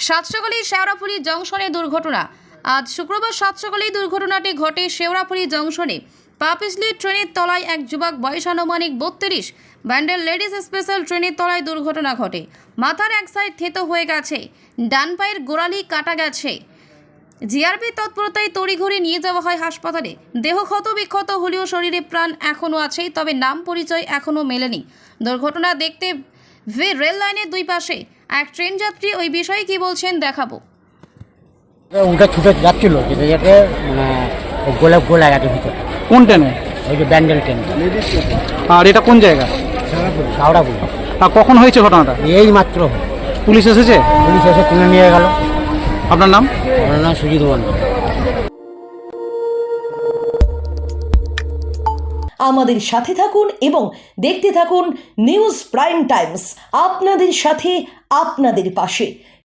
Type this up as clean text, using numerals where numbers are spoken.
সাতসকালী শেওড়াফুলি জংশনে দুর্ঘটনা। আজ শুক্রবার সাতসকালী দুর্ঘটনাটি ঘটে শেওড়াফুলি জংশনে। পা পিছলে ট্রেনের তলায় এক যুবক, বয়স আনুমানিক 32। ব্যান্ডেল লেডিস স্পেশাল ট্রেনের তলায় দুর্ঘটনা ঘটে। মাথার এক সাইড থেতো হয়ে গেছে, ডান পায়ের গোড়ালি কাটা গেছে। জিআরপি তৎপরতায় তড়িঘড়ি নিয়ে যাওয়া হয় হাসপাতালে। দেহ ক্ষত বিক্ষত হলেও শরীরে প্রাণ এখনও আছে, তবে নাম পরিচয় এখনও মেলেনি। দুর্ঘটনা দেখতে রেল লাইনের দুই পাশে এক ট্রেন যাত্রী ওই বিষয়ে কি বলছেন দেখাবো। ওটা ছুটে যাচ্ছিল, যেতে যেতে গোলা গেছে ভিতরে। কোন ট্রেনে? ওই যে ব্যান্ডেল ট্রেন। আর এটা কোন জায়গা? হাওড়াপুর। আর কখন হয়েছে ঘটনাটা? এই মাত্র পুলিশ এসেছে? পুলিশ এসে তুলে নিয়ে গেল। আপনার নাম? আমার নাম সুজিত মন্ডল। আমাদের সাথে থাকুন এবং দেখতে থাকুন নিউজ প্রাইম টাইমস, আপনাদের সাথে আপনাদের পাশে।